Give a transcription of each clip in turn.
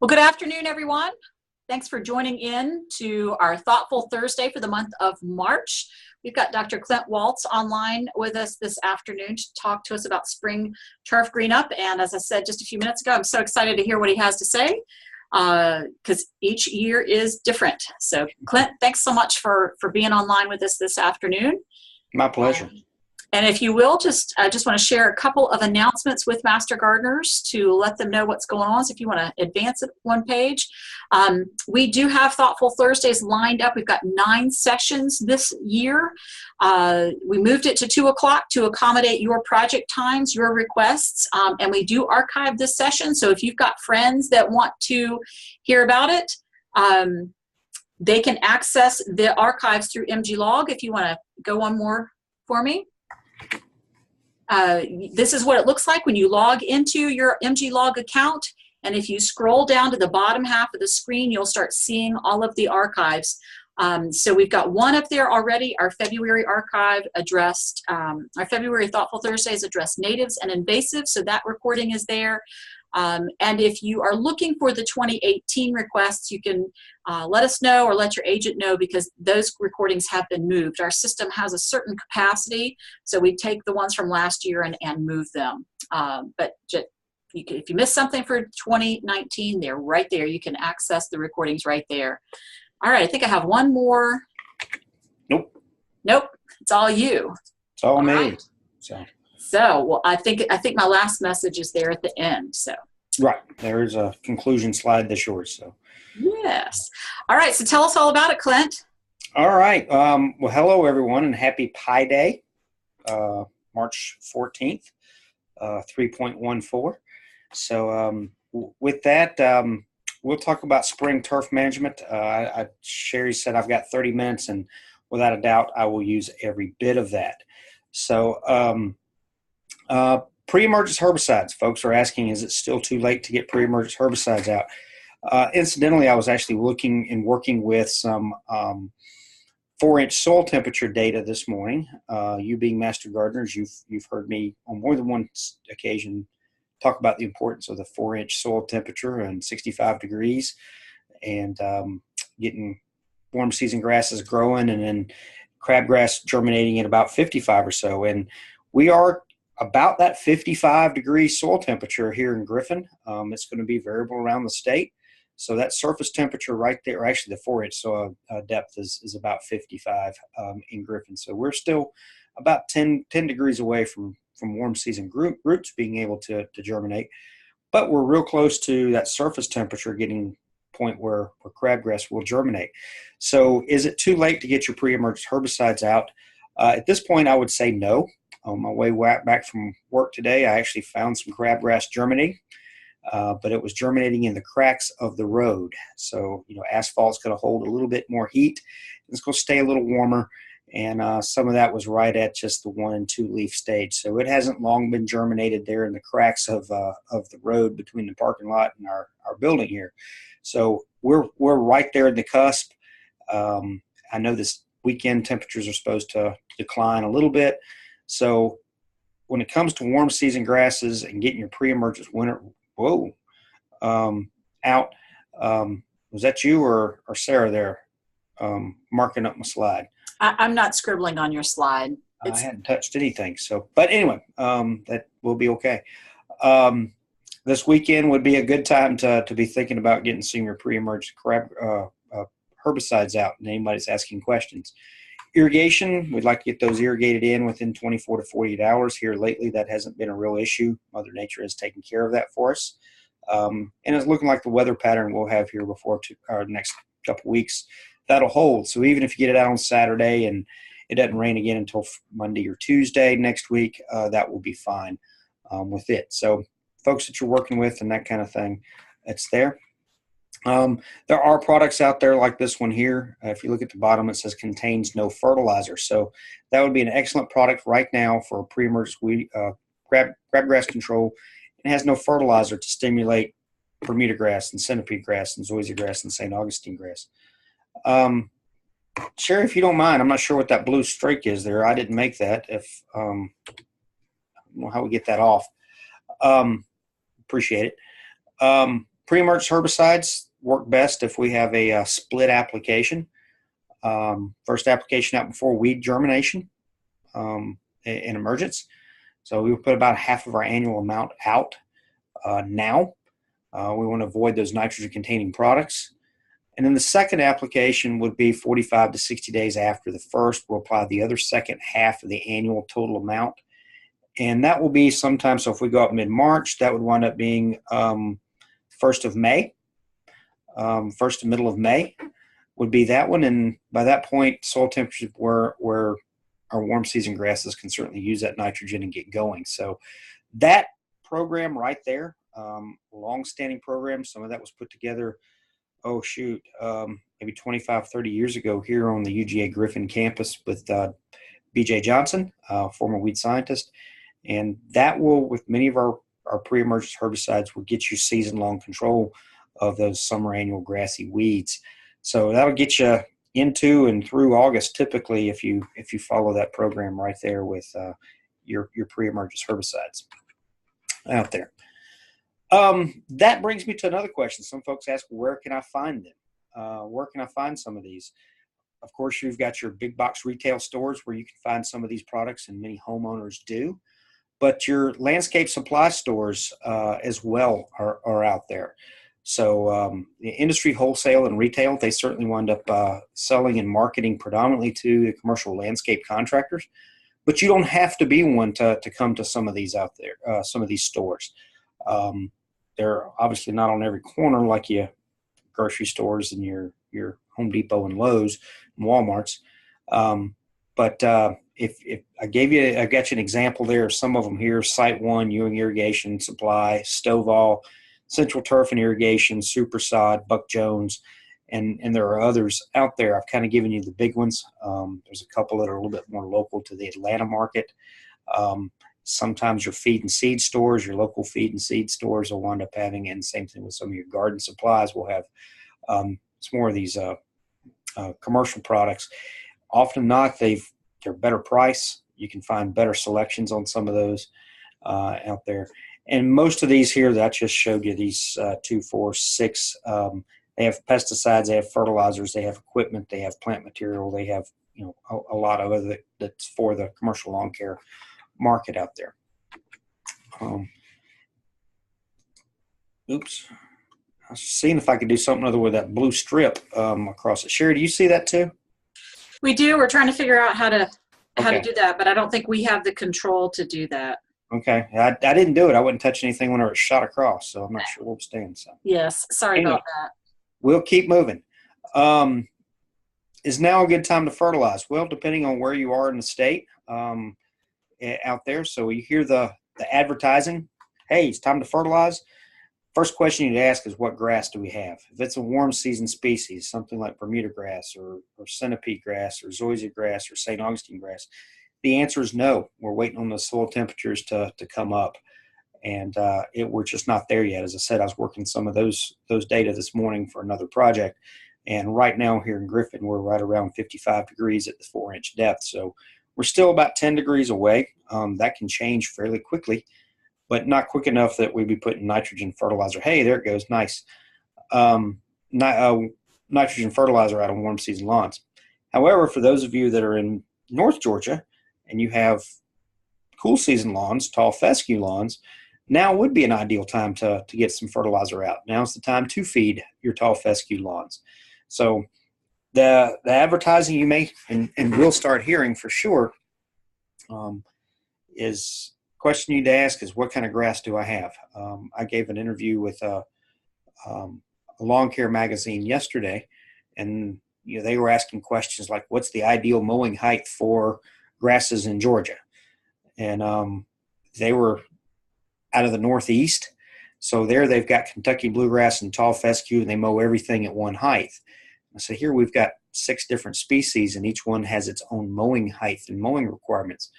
Well, good afternoon, everyone. Thanks for joining in to our Thoughtful Thursday for the month of March. We've got Dr. Clint Waltz online with us this afternoon to talk to us about spring turf greenup. And as I said just a few minutes ago, I'm so excited to hear what he has to say because each year is different. So Clint, thanks so much for being online with us this afternoon. My pleasure. And if you will, I just want to share a couple of announcements with Master Gardeners to let them know what's going on. So if you want to advance it one page, we do have Thoughtful Thursdays lined up. We've got 9 sessions this year. We moved it to 2 o'clock to accommodate your project times, your requests, and we do archive this session. So if you've got friends that want to hear about it, they can access the archives through MGLog. If you want to go one more for me. This is what it looks like when you log into your MGLog account, and if you scroll down to the bottom half of the screen, you'll start seeing all of the archives. So we've got one up there already, our February archive addressed, our February Thoughtful Thursdays addressed natives and invasives, so that recording is there. And if you are looking for the 2018 requests, you can let us know or let your agent know because those recordings have been moved. Our system has a certain capacity, so we take the ones from last year and move them. But if you miss something for 2019, they're right there. You can access the recordings right there. All right, I think I have one more. Nope. Nope, it's all you. It's all me. Right. So, well, I think my last message is there at the end. So, right, there is a conclusion slide that's yours. So, yes. All right. So, tell us all about it, Clint. All right. Well, hello everyone, and happy Pi Day, March 14th, 3.14. So, with that, we'll talk about spring turf management. Sherry said I've got 30 minutes, and without a doubt, I will use every bit of that. So. Pre-emergence herbicides. Folks are asking, is it still too late to get pre-emergence herbicides out? Incidentally, I was actually looking and working with some 4-inch soil temperature data this morning. You being master gardeners, you've heard me on more than one occasion talk about the importance of the 4-inch soil temperature and 65 degrees and getting warm season grasses growing and then crabgrass germinating at about 55 or so. And we are about that 55 degree soil temperature here in Griffin. It's going to be variable around the state. So that surface temperature right there, or actually the 4-inch soil depth is about 55 in Griffin. So we're still about 10 degrees away from warm season roots being able to germinate. But we're real close to that surface temperature getting point where crabgrass will germinate. So is it too late to get your pre-emergence herbicides out? At this point, I would say no. On my way back from work today, I actually found some crabgrass germinating, but it was germinating in the cracks of the road. So, asphalt's going to hold a little bit more heat. It's going to stay a little warmer, and some of that was right at just the 1 and 2 leaf stage. So it hasn't long been germinated there in the cracks of the road between the parking lot and our building here. So we're right there in the cusp. I know this weekend temperatures are supposed to decline a little bit. So when it comes to warm season grasses and getting your pre-emergence winter, out, was that you or Sarah there marking up my slide? I'm not scribbling on your slide. I hadn't touched anything. So, but anyway, that will be okay. This weekend would be a good time to be thinking about getting some of your pre-emergent herbicides out, and anybody's asking questions. Irrigation, we'd like to get those irrigated in within 24 to 48 hours. Here lately, that hasn't been a real issue. Mother Nature has taken care of that for us. And it's looking like the weather pattern we'll have here before our next couple weeks, that'll hold. So even if you get it out on Saturday and it doesn't rain again until Monday or Tuesday next week, that will be fine with it. So folks that you're working with and that kind of thing, it's there. There are products out there like this one here. If you look at the bottom, it says contains no fertilizer. So that would be an excellent product right now for pre-emergence crabgrass control. It has no fertilizer to stimulate Bermuda grass and centipede grass and zoysia grass and St. Augustine grass. Sherry, if you don't mind, I'm not sure what that blue streak is there. I didn't make that. I don't know how we get that off. Appreciate it. Pre-emergence herbicides work best if we have a split application. First application out before weed germination in emergence. So we would put about half of our annual amount out now. We want to avoid those nitrogen-containing products. And then the second application would be 45 to 60 days after the first. We'll apply the other second half of the annual total amount. And that will be sometime, so if we go up mid-March, that would wind up being 1st of May. 1st to middle of May would be that one. And by that point, soil temperatures where our warm season grasses can certainly use that nitrogen and get going. So that program right there, long-standing program, some of that was put together, maybe 25, 30 years ago here on the UGA Griffin campus with B.J. Johnson, former weed scientist. And that will, with many of our pre-emergence herbicides, will get you season-long control of those summer annual grassy weeds. So that'll get you into and through August typically if you follow that program right there with your pre-emergence herbicides out there. That brings me to another question. Some folks ask, where can I find them? Where can I find some of these? Of course, you've got your big box retail stores where you can find some of these products, and many homeowners do. But your landscape supply stores as well are out there. So the industry wholesale and retail, they certainly wind up selling and marketing predominantly to the commercial landscape contractors. But you don't have to be one to come to some of these out there, some of these stores. They're obviously not on every corner like your grocery stores and your Home Depot and Lowe's and Walmarts. But if I got you an example there of some of them here: Site One, Ewing Irrigation Supply, Stovall, Central Turf and Irrigation, Super Sod, Buck Jones, and there are others out there. I've kind of given you the big ones. There's a couple that are a little bit more local to the Atlanta market. Sometimes your feed and seed stores, your local feed and seed stores will wind up having, and same thing with some of your garden supplies will have it's more of these commercial products. Often not, they're better price. You can find better selections on some of those out there. And most of these here that I just showed you, these 2, 4, 6, they have pesticides, they have fertilizers, they have equipment, they have plant material, they have a lot of other that's for the commercial lawn care market out there. Oops. I was seeing if I could do something other with that blue strip across it. Sherry, do you see that too? We do. We're trying to figure out how to do that, but I don't think we have the control to do that. Okay. I didn't do it. I wouldn't touch anything when it was shot across, so I'm not sure where it stands. So. Yes. Sorry about that. We'll keep moving. Is now a good time to fertilize? Well, depending on where you are in the state out there. So you hear the advertising, hey, it's time to fertilize. First question you'd ask is, what grass do we have? If it's a warm season species, something like Bermuda grass or centipede grass or zoysia grass or St. Augustine grass, the answer is no. We're waiting on the soil temperatures to come up, and we're just not there yet. As I said, I was working some of those data this morning for another project, and right now here in Griffin, we're right around 55 degrees at the 4-inch depth, so we're still about 10 degrees away. That can change fairly quickly, but not quick enough that we'd be putting nitrogen fertilizer. Hey, there it goes. Nice. Nitrogen fertilizer out on warm season lawns. However, for those of you that are in North Georgia and you have cool season lawns, tall fescue lawns, now would be an ideal time to get some fertilizer out. Now's the time to feed your tall fescue lawns. So the advertising you may and will start hearing for sure is question you need to ask is, what kind of grass do I have? I gave an interview with a lawn care magazine yesterday, and they were asking questions like, what's the ideal mowing height for grasses in Georgia? And they were out of the Northeast, so there they've got Kentucky bluegrass and tall fescue, and they mow everything at one height. So here we've got 6 different species, and each one has its own mowing height and mowing requirements.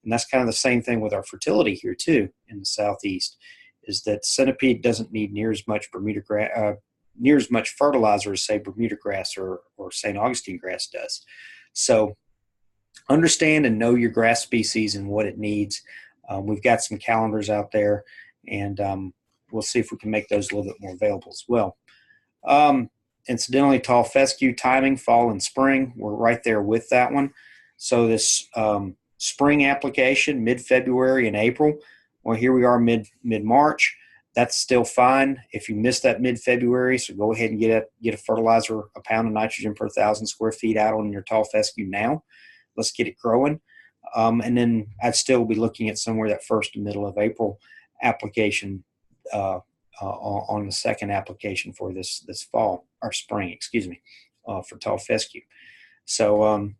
And that's kind of the same thing with our fertility here too in the Southeast, is that centipede doesn't need near as much fertilizer as say Bermuda grass or St. Augustine grass does. So understand and know your grass species and what it needs. We've got some calendars out there, and we'll see if we can make those a little bit more available as well. Incidentally, tall fescue timing, fall and spring, we're right there with that one. So this spring application, mid-February and April, well, here we are mid-March. That's still fine. If you missed that mid-February, so go ahead and get a fertilizer, a pound of nitrogen per 1,000 square feet out on your tall fescue now. Let's get it growing. And then I'd still be looking at somewhere that first to middle of April application on the second application for this fall, or spring, excuse me, for tall fescue. So, and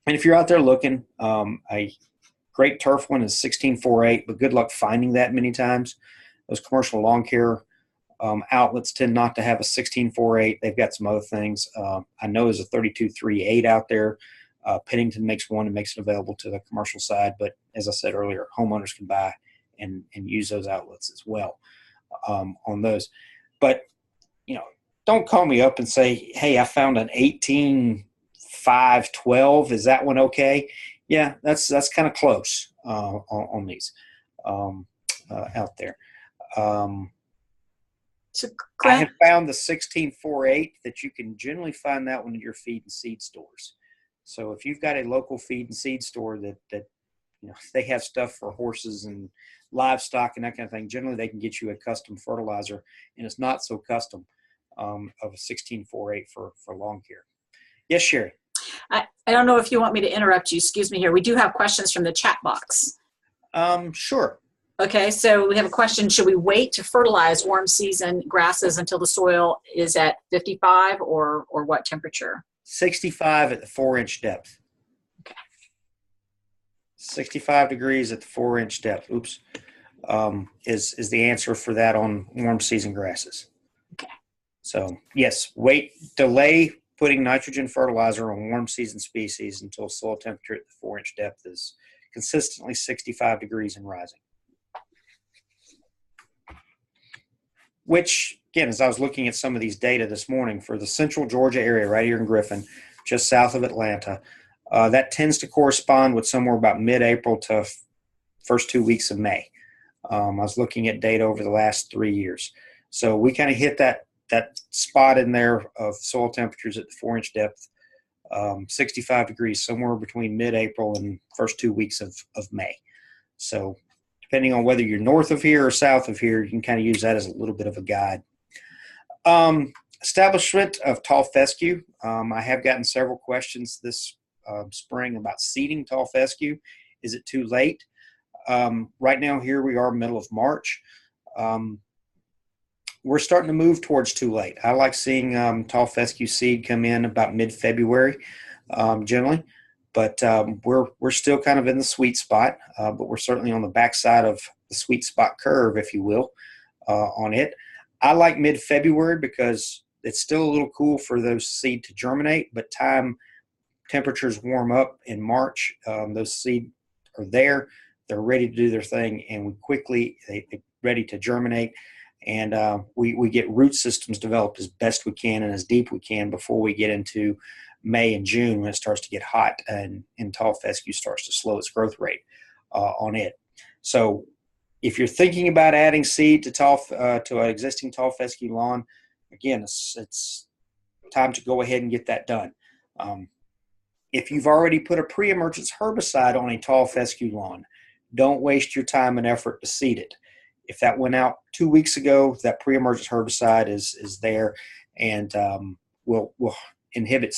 if you're out there looking, a great turf one is 1648, but good luck finding that many times. Those commercial lawn care outlets tend not to have a 1648. They've got some other things. I know there's a 3238 out there. Pennington makes one and makes it available to the commercial side, but as I said earlier, homeowners can buy and use those outlets as well on those. But, don't call me up and say, hey, I found an 18.512. Is that one okay? Yeah, that's kind of close on these out there. So, I have found the 1648 that you can generally find that one in your feed and seed stores. So if you've got a local feed and seed store that they have stuff for horses and livestock and that kind of thing, generally they can get you a custom fertilizer, and it's not so custom of a 1648 for lawn care. Yes, Sherry. I don't know if you want me to interrupt you. Excuse me here. We do have questions from the chat box. Sure. Okay, so we have a question. Should we wait to fertilize warm season grasses until the soil is at 55 or what temperature? 65 at the 4-inch depth. Okay. 65 degrees at the 4-inch depth. Oops. Is the answer for that on warm season grasses. Okay. So yes, delay putting nitrogen fertilizer on warm season species until soil temperature at the 4-inch depth is consistently 65 degrees and rising. Which, again, as I was looking at some of these data this morning for the central Georgia area right here in Griffin, just south of Atlanta, that tends to correspond with somewhere about mid-April to first 2 weeks of May. I was looking at data over the last 3 years. So we kind of hit that spot in there of soil temperatures at the 4-inch depth, 65 degrees, somewhere between mid-April and first 2 weeks of May. So depending on whether you're north of here or south of here, you can kind of use that as a little bit of a guide. Establishment of tall fescue. I have gotten several questions this spring about seeding tall fescue. Is it too late? Right now, here we are, middle of March. We're starting to move towards too late. I like seeing tall fescue seed come in about mid-February, generally. But we're still kind of in the sweet spot, but we're certainly on the backside of the sweet spot curve, if you will, on it. I like mid-February because it's still a little cool for those seed to germinate, but temperatures warm up in March, those seed are there, they're ready to do their thing, and they're ready to germinate, and we get root systems developed as best we can and as deep we can before we get into May and June when it starts to get hot and tall fescue starts to slow its growth rate on it. So if you're thinking about adding seed to an existing tall fescue lawn, again, it's time to go ahead and get that done. If you've already put a pre-emergence herbicide on a tall fescue lawn, don't waste your time and effort to seed it. If that went out 2 weeks ago, that pre-emergence herbicide is there and will inhibit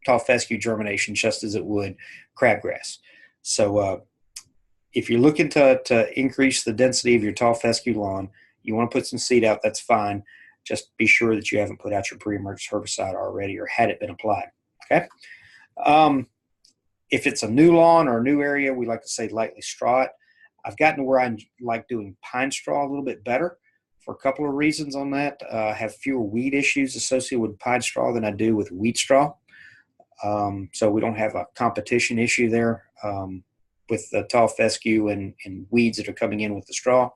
tall fescue germination just as it would crabgrass. So if you're looking to increase the density of your tall fescue lawn, you want to put some seed out, that's fine. Just be sure that you haven't put out your pre-emergence herbicide already or had it been applied. Okay. If it's a new lawn or a new area, we like to say lightly straw it. I've gotten to where I like doing pine straw a little bit better for a couple of reasons on that. I have fewer weed issues associated with pine straw than I do with wheat straw. So we don't have a competition issue there with the tall fescue and weeds that are coming in with the straw.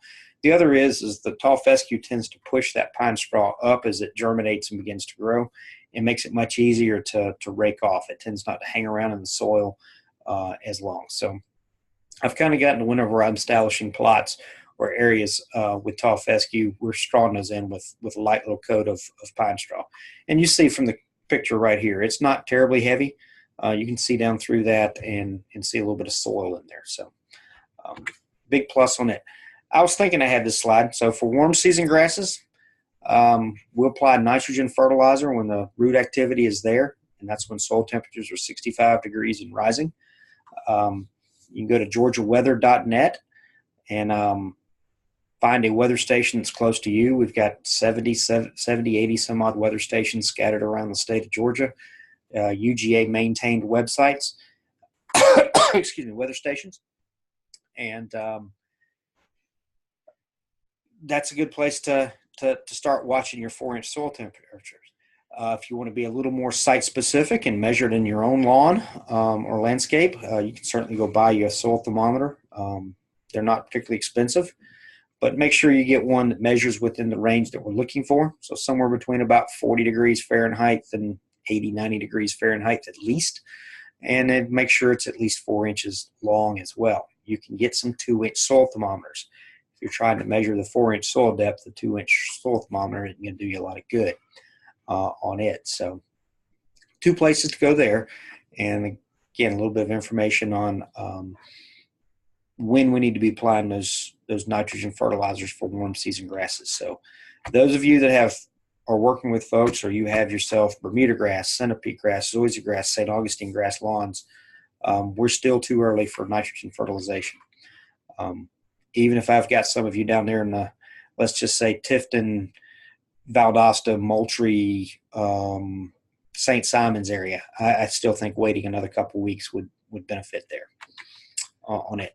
The other is the tall fescue tends to push that pine straw up as it germinates and begins to grow. It makes it much easier to rake off. It tends not to hang around in the soil as long. So I've kind of gotten to whenever I'm establishing plots or areas with tall fescue, we're strawing those in with a light little coat of pine straw. And you see from the picture right here, it's not terribly heavy. You can see down through that and see a little bit of soil in there. So big plus on it. I was thinking I had this slide. So for warm season grasses, we'll apply nitrogen fertilizer when the root activity is there, and that's when soil temperatures are 65 degrees and rising. You can go to georgiaweather.net and find a weather station that's close to you. We've got 70, 80 some odd weather stations scattered around the state of Georgia. UGA maintained websites, excuse me, weather stations. And that's a good place to start watching your 4-inch soil temperatures. If you want to be a little more site-specific and measure it in your own lawn or landscape, you can certainly go buy you a soil thermometer. They're not particularly expensive, but make sure you get one that measures within the range that we're looking for. So somewhere between about 40 degrees Fahrenheit and 80, 90 degrees Fahrenheit at least. And then make sure it's at least 4 inches long as well. You can get some 2-inch soil thermometers. If you're trying to measure the 4-inch soil depth, the 2-inch soil thermometer isn't going to do you a lot of good on it. So 2 places to go there. And again, a little bit of information on when we need to be applying those nitrogen fertilizers for warm season grasses. So those of you that are working with folks, or you have yourself Bermuda grass, centipede grass, zoysia grass, St. Augustine grass lawns, we're still too early for nitrogen fertilization. Even if I've got some of you down there in the, let's just say, Tifton, Valdosta, Moultrie, St. Simons area, I still think waiting another couple weeks would benefit there on it.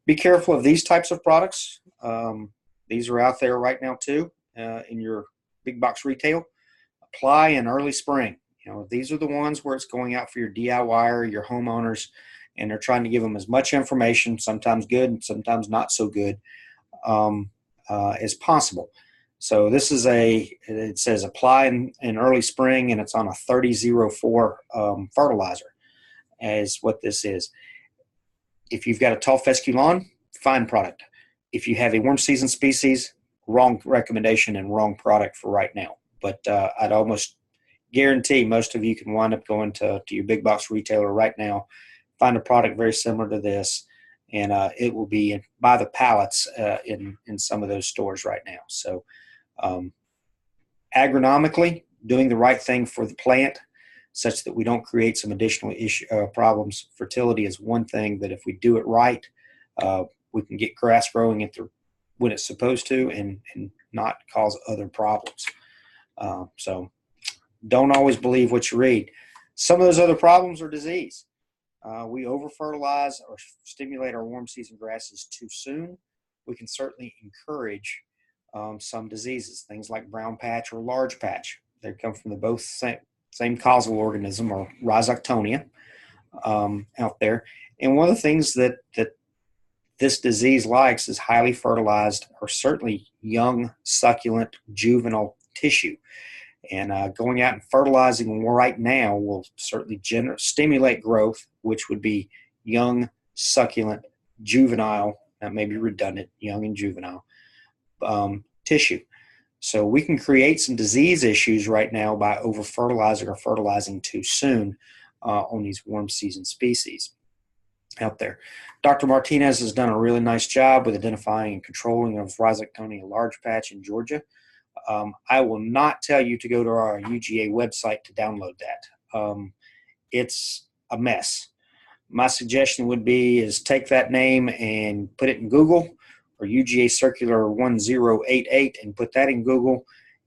Be careful of these types of products. These are out there right now too in your big box retail. Apply in early spring. These are the ones where it's going out for your DIYer, your homeowners, and they're trying to give them as much information, sometimes good and sometimes not so good, as possible. So this is it says apply in early spring, and it's on a 3004 fertilizer as what this is. If you've got a tall fescue lawn, fine product. If you have a warm season species, wrong recommendation and wrong product for right now. But I'd almost guarantee most of you can wind up going to your big box retailer right now, find a product very similar to this, and it will be by the pallets in some of those stores right now. So agronomically, doing the right thing for the plant such that we don't create some additional problems. Fertility is one thing that if we do it right, we can get grass growing when it's supposed to and not cause other problems. So don't always believe what you read. Some of those other problems are disease. We over-fertilize or stimulate our warm season grasses too soon. We can certainly encourage some diseases, things like brown patch or large patch. They come from the both same causal organism, or Rhizoctonia, out there. And one of the things that this disease likes is highly fertilized, or certainly young, succulent, juvenile tissue. And going out and fertilizing right now will certainly stimulate growth, which would be young, succulent, juvenile, that may be redundant, young and juvenile tissue. So we can create some disease issues right now by over-fertilizing or fertilizing too soon on these warm season species out there. Dr. Martinez has done a really nice job with identifying and controlling of Rhizoctonia large patch in Georgia. I will not tell you to go to our UGA website to download that. It's a mess. My suggestion would be is take that name and put it in Google, or UGA Circular 1088, and put that in Google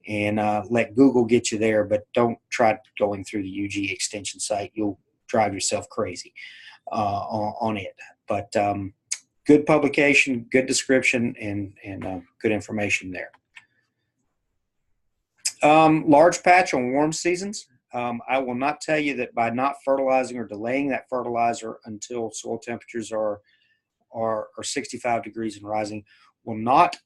and let Google get you there, but don't try going through the UGA extension site. You'll drive yourself crazy on it. But good publication, good description, and good information there. Large patch on warm seasons. I will not tell you that by not fertilizing or delaying that fertilizer until soil temperatures are 65 degrees and rising will not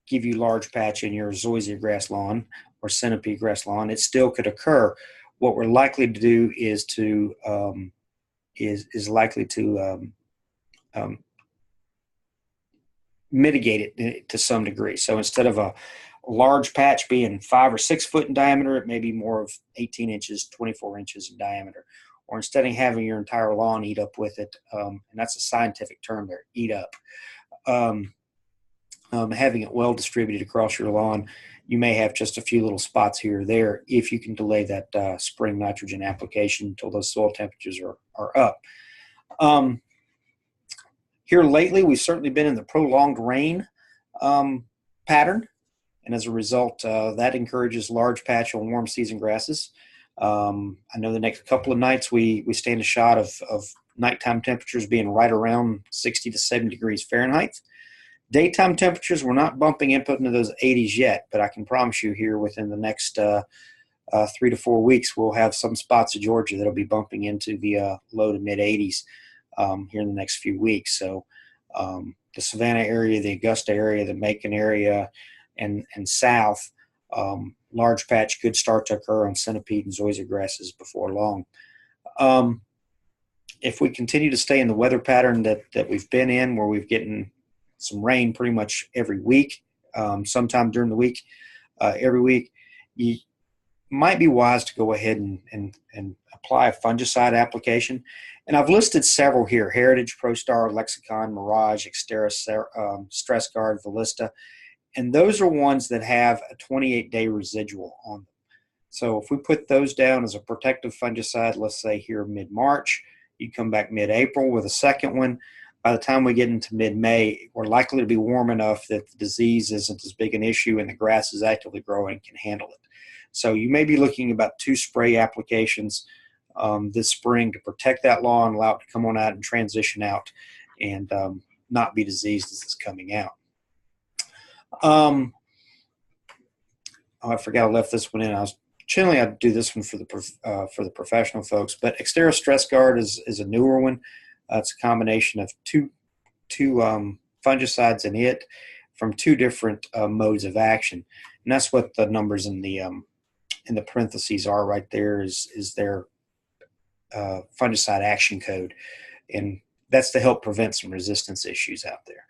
give you large patch in your zoysia grass lawn or centipede grass lawn. It still could occur. What we're likely to do is mitigate it to some degree. So instead of a large patch being 5 or 6 foot in diameter, it may be more of 18 inches, 24 inches in diameter. Or instead of having your entire lawn eat up with it, and that's a scientific term there, eat up, having it well distributed across your lawn, you may have just a few little spots here or there if you can delay that spring nitrogen application until those soil temperatures are up. Here lately, we've certainly been in the prolonged rain pattern. And as a result, that encourages large patch on warm season grasses. I know the next couple of nights we stand a shot of nighttime temperatures being right around 60 to 70 degrees Fahrenheit. Daytime temperatures, we're not bumping up into those 80s yet, but I can promise you here within the next 3 to 4 weeks, we'll have some spots of Georgia that'll be bumping into the low to mid 80s here in the next few weeks. So the Savannah area, the Augusta area, the Macon area, and south, large patch could start to occur on centipede and zoysia grasses before long. If we continue to stay in the weather pattern that we've been in, where we've getting some rain pretty much every week, sometime during the week, every week, you might be wise to go ahead and apply a fungicide application. And I've listed several here: Heritage, ProStar, Lexicon, Mirage, Xterra, Stress Guard, Valista. And those are ones that have a 28-day residual on them. So if we put those down as a protective fungicide, let's say here mid-March, you come back mid-April with a second one. By the time we get into mid-May, we're likely to be warm enough that the disease isn't as big an issue and the grass is actively growing and can handle it. So you may be looking about 2 spray applications this spring to protect that lawn, allow it to come on out and transition out and not be diseased as it's coming out. Oh, I forgot I left this one in. Generally I'd do this one for the professional folks, but Xterra Stress Guard is a newer one. It's a combination of two fungicides in it from 2 different modes of action, and that's what the numbers in the parentheses are right there. Is their fungicide action code, and that's to help prevent some resistance issues out there.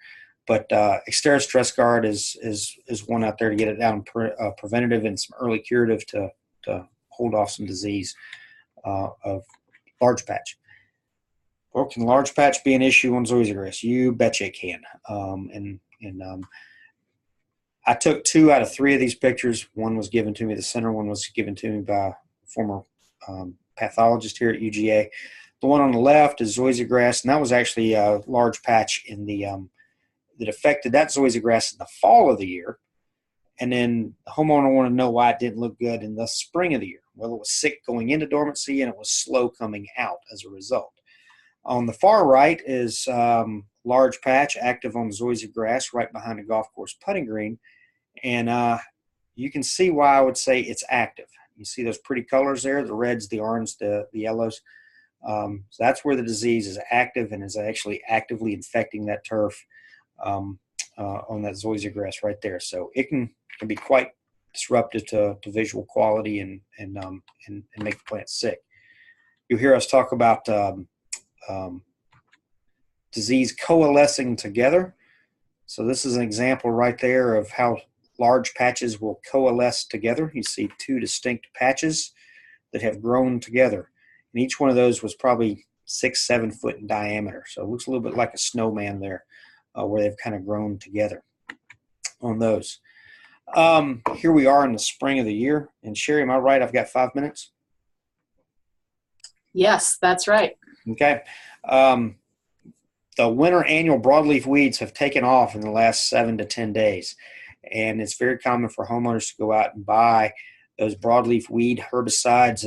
But Xterra Stress Guard is one out there to get it down preventative and some early curative to hold off some disease of large patch. Or can large patch be an issue on zoysia grass? You betcha it can. I took 2 out of 3 of these pictures. One was given to me. The center one was given to me by a former pathologist here at UGA. The one on the left is zoysia grass, and that was actually a large patch in the that affected that zoysia grass in the fall of the year. And then the homeowner wanted to know why it didn't look good in the spring of the year. Well, it was sick going into dormancy, and it was slow coming out as a result. On the far right is large patch active on zoysia grass right behind the golf course putting green. And you can see why I would say it's active. You see those pretty colors there, the reds, the orange, the yellows. So that's where the disease is active and is actually actively infecting that turf on that zoysia grass right there. So it can be quite disruptive to visual quality and make the plant sick. You'll hear us talk about disease coalescing together. So this is an example right there of how large patches will coalesce together. You see 2 distinct patches that have grown together. And each one of those was probably 6-7 foot in diameter. So it looks a little bit like a snowman there where they've kind of grown together on those. Here we are in the spring of the year. And Sherry, am I right? I've got 5 minutes? Yes, that's right. Okay. The winter annual broadleaf weeds have taken off in the last 7 to 10 days. And it's very common for homeowners to go out and buy those broadleaf weed herbicides,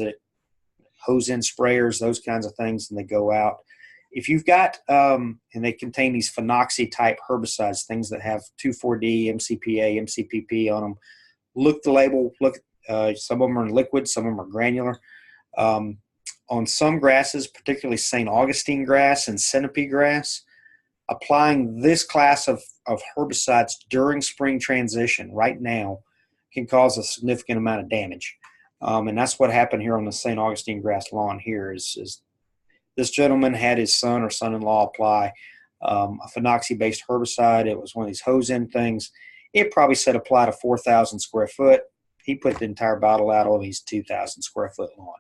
hose-in sprayers, those kinds of things, and they go out. If you've got, and they contain these phenoxy-type herbicides, things that have 2,4-D, MCPA, MCPP on them, look the label. Look, some of them are in liquid, some of them are granular. On some grasses, particularly St. Augustine grass and centipede grass, applying this class of herbicides during spring transition right now can cause a significant amount of damage. And that's what happened here on the St. Augustine grass lawn here is this gentleman had his son or son-in-law apply a phenoxy-based herbicide. It was one of these hose-in things. It probably said apply to 4,000 square foot. He put the entire bottle out on his 2,000 square foot lawn.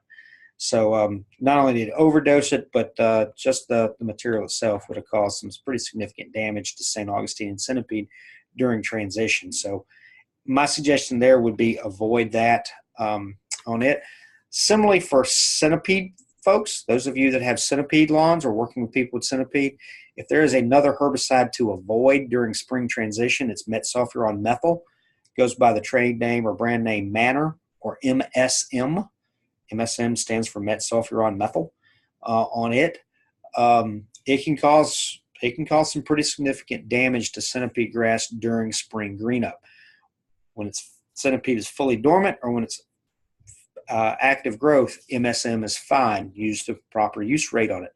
So not only did it overdose it, but just the material itself would have caused some pretty significant damage to St. Augustine and centipede during transition. So my suggestion there would be avoid that on it. Similarly for centipede folks, those of you that have centipede lawns or working with people with centipede, if there is another herbicide to avoid during spring transition, it's metsulfuron methyl. It goes by the trade name or brand name Manor or MSM. MSM stands for metsulfuron methyl on it. It can cause some pretty significant damage to centipede grass during spring greenup. When centipede is fully dormant or when it's active growth, MSM is fine. Use the proper use rate on it.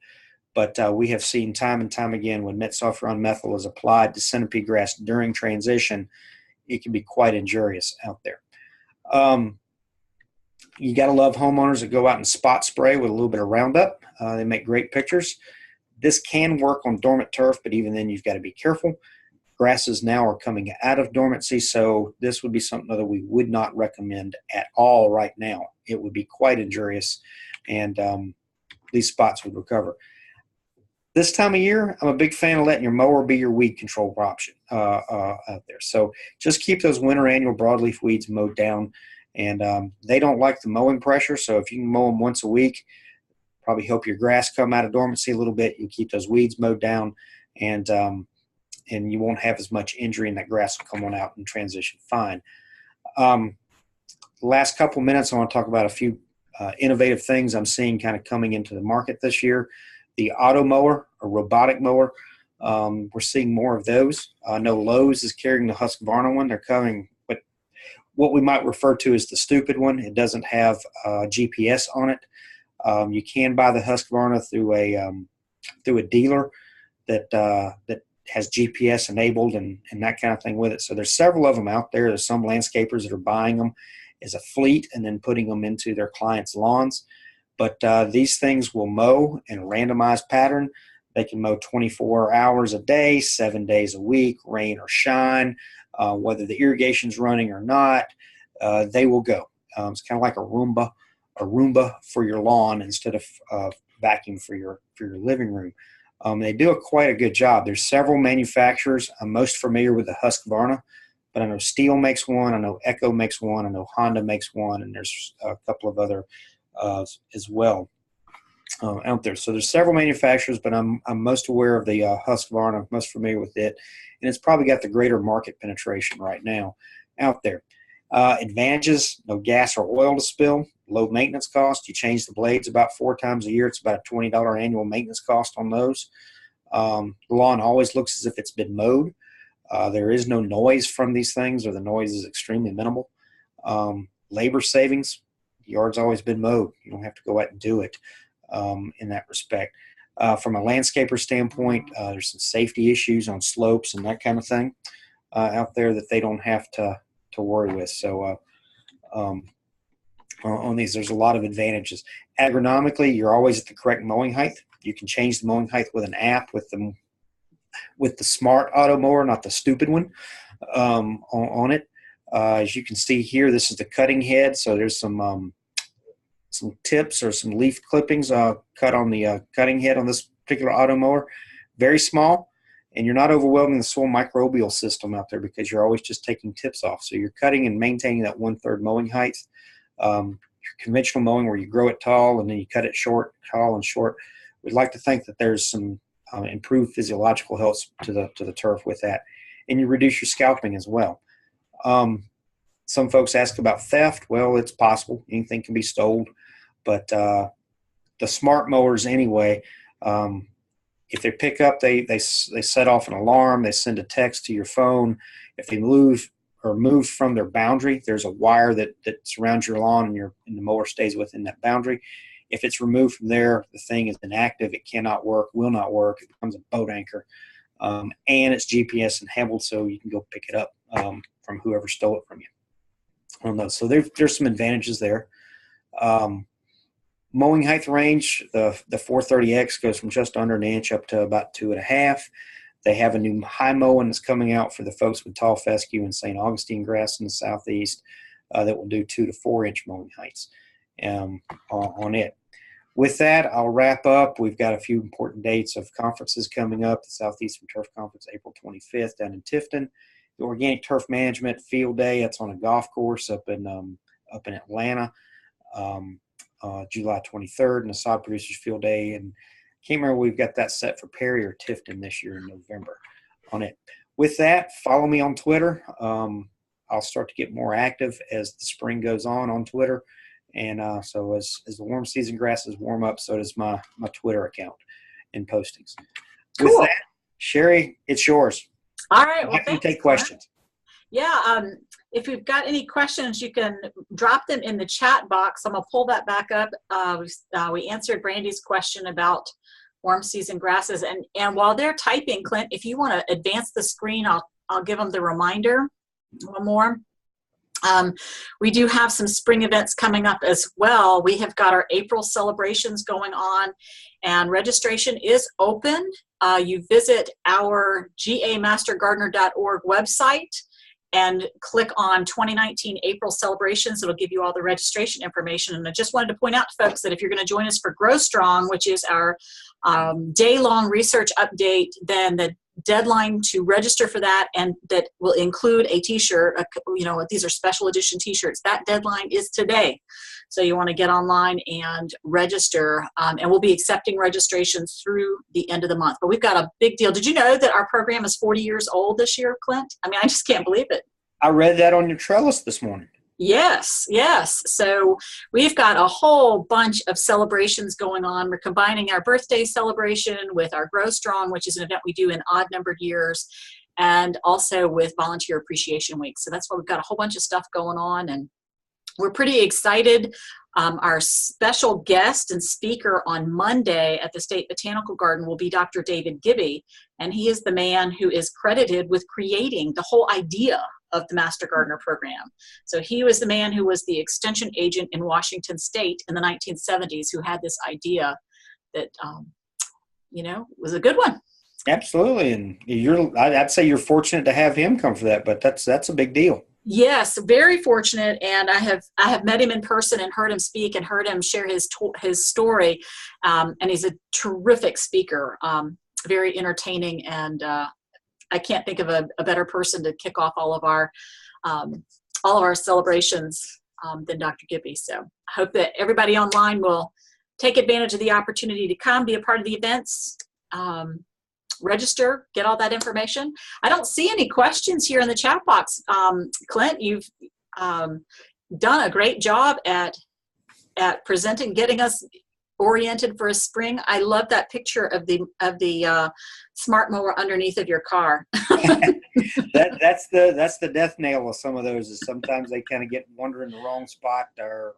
But we have seen time and time again when metsulfuron methyl is applied to centipede grass during transition, it can be quite injurious out there. You got to love homeowners that go out and spot spray with a little bit of Roundup. They make great pictures. This can work on dormant turf, but even then you've got to be careful. Grasses now are coming out of dormancy, so this would be something that we would not recommend at all right now. It would be quite injurious, and these spots would recover. This time of year, I'm a big fan of letting your mower be your weed control option out there. So just keep those winter annual broadleaf weeds mowed down. And they don't like the mowing pressure, so if you can mow them once a week, probably help your grass come out of dormancy a little bit. You keep those weeds mowed down, and you won't have as much injury, and that grass will come on out and transition fine. Last couple minutes, I want to talk about a few innovative things I'm seeing kind of coming into the market this year. The auto mower, or robotic mower, we're seeing more of those. I know Lowe's is carrying the Husqvarna one. They're coming what we might refer to as the stupid one. It doesn't have GPS on it. You can buy the Husqvarna through a dealer that has GPS enabled and that kind of thing with it. So there's several of them out there. There's some landscapers that are buying them as a fleet and then putting them into their clients' lawns. But these things will mow in a randomized pattern. They can mow 24 hours a day, 7 days a week, rain or shine. Whether the irrigation's running or not, they will go. It's kind of like a Roomba for your lawn instead of vacuum for your living room. They do quite a good job. There's several manufacturers. I'm most familiar with the Husqvarna, but I know Stihl makes one. I know Echo makes one. I know Honda makes one, and there's a couple of other as well out there. So there's several manufacturers, but I'm most aware of the Husqvarna. I'm most familiar with it, and it's probably got the greater market penetration right now out there. Advantages: no gas or oil to spill, low maintenance cost. You change the blades about 4 times a year. It's about a $20 annual maintenance cost on those. The lawn always looks as if it's been mowed. There is no noise from these things, or the noise is extremely minimal. Labor savings: the yard's always been mowed. You don't have to go out and do it in that respect. From a landscaper standpoint, there's some safety issues on slopes and that kind of thing out there that they don't have to worry with. So on these, there's a lot of advantages. Agronomically, you're always at the correct mowing height. You can change the mowing height with an app with the smart auto mower, not the stupid one on it. As you can see here, this is the cutting head. So there's some tips or some leaf clippings cut on the cutting head on this particular auto mower. Very small, and you're not overwhelming the soil microbial system out there because you're always just taking tips off. So you're cutting and maintaining that 1/3 mowing height. Your conventional mowing where you grow it tall and then you cut it short, tall and short. We'd like to think that there's some improved physiological health to the turf with that, and you reduce your scalping as well. Some folks ask about theft. Well, it's possible. Anything can be stolen. But the smart mowers anyway, if they pick up, they set off an alarm. They send a text to your phone. If they move from their boundary, there's a wire that surrounds your lawn, and the mower stays within that boundary. If it's removed from there, the thing is inactive. It cannot work, will not work. It becomes a boat anchor. And it's GPS enabled, so you can go pick it up from whoever stole it from you on those. So there's some advantages there. Mowing height range, the 430X goes from just under an inch up to about 2.5. They have a new high mowing that's coming out for the folks with tall fescue and St. Augustine grass in the southeast that will do 2 to 4 inch mowing heights on it. With that, I'll wrap up. We've got a few important dates of conferences coming up. The Southeastern Turf Conference, April 25th down in Tifton. The Organic Turf Management Field Day, that's on a golf course up in Atlanta, July 23rd, and the Sod Producers Field Day. And I can't remember, we've got that set for Perry or Tifton this year in November on it. With that, follow me on Twitter. I'll start to get more active as the spring goes on Twitter. And so as the warm season grasses warm up, so does my Twitter account and postings. Cool. With that, Sherry, it's yours. All right. Well, I can take questions. Yeah. If you've got any questions, you can drop them in the chat box. I'm going to pull that back up. We answered Brandy's question about warm season grasses. And while they're typing, Clint, if you want to advance the screen, I'll give them the reminder one more. We do have some spring events coming up as well. We have got our April celebrations going on, and registration is open. You visit our gamastergardener.org website and click on 2019 April celebrations. It'll give you all the registration information. And I just wanted to point out to folks that if you're going to join us for Grow Strong, which is our day-long research update, then the deadline to register for that, and that will include a t-shirt, these are special edition t-shirts. That deadline is today. So you want to get online and register, and we'll be accepting registrations through the end of the month. But we've got a big deal. Did you know that our program is 40 years old this year, Clint? I mean, I just can't believe it. I read that on your trellis this morning. Yes. So we've got a whole bunch of celebrations going on. We're combining our birthday celebration with our Grow Strong, which is an event we do in odd-numbered years, and also with Volunteer Appreciation Week. So that's why we've got a whole bunch of stuff going on, and we're pretty excited. Our special guest and speaker on Monday at the State Botanical Garden will be Dr. David Gibby, and he is the man who is credited with creating the whole idea of the Master Gardener program. So he was the man who was the extension agent in Washington State in the 1970s who had this idea that, was a good one. Absolutely. And I'd say you're fortunate to have him come for that, but that's a big deal. Yes, very fortunate. And I have met him in person and heard him speak and heard him share his story. And he's a terrific speaker, very entertaining, and I can't think of a better person to kick off all of our celebrations than Dr. Gibby. So I hope that everybody online will take advantage of the opportunity to come, be a part of the events, register, get all that information. I don't see any questions here in the chat box. Clint, you've done a great job at presenting, getting us oriented for a spring. I love that picture of the smart mower underneath of your car. That's the death nail of some of those, is sometimes they kind of get wander in the wrong spot, or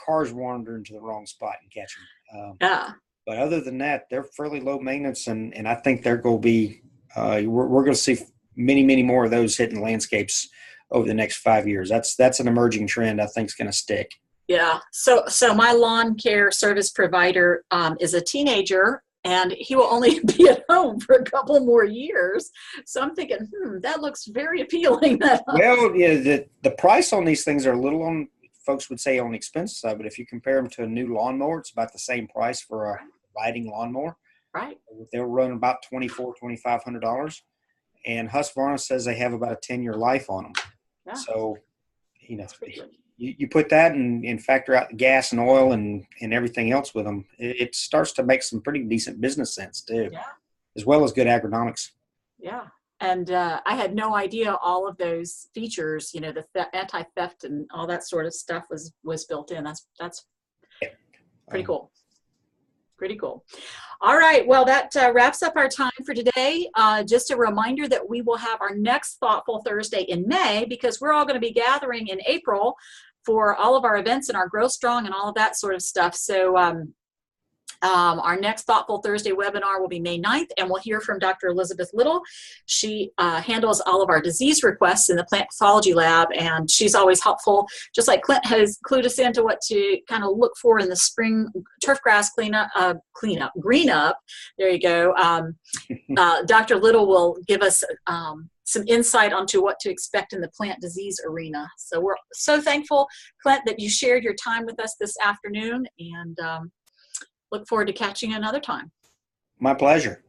cars wander into the wrong spot and catch them. Yeah. But other than that, they're fairly low maintenance, and I think they're going to be we're going to see many more of those hitting landscapes over the next 5 years. That's an emerging trend I think is going to stick. Yeah. So my lawn care service provider is a teenager, and he will only be at home for a couple more years. So I'm thinking, that looks very appealing. Well, yeah, the price on these things are a little on, folks would say, on the expensive side, but if you compare them to a new lawnmower, it's about the same price for a riding lawnmower. Right. They'll run about $2,500, and Husqvarna says they have about a 10-year life on them. Yeah. So, you put that and factor out the gas and oil and everything else with them, it starts to make some pretty decent business sense too, as well as good agronomics. Yeah. And I had no idea all of those features, the anti-theft and all that sort of stuff was built in. That's pretty cool. Pretty cool. All right. Well, that wraps up our time for today. Just a reminder that we will have our next Thoughtful Thursday in May, because we're all going to be gathering in April for all of our events and our Grow Strong and all of that sort of stuff. So Our next Thoughtful Thursday webinar will be May 9th, and we'll hear from Dr. Elizabeth Little. She handles all of our disease requests in the plant pathology lab, and she's always helpful, just like Clint has clued us into what to kind of look for in the spring turf grass green up. There you go. Dr. Little will give us some insight onto what to expect in the plant disease arena. So we're so thankful, Clint, that you shared your time with us this afternoon, and look forward to catching you another time. My pleasure.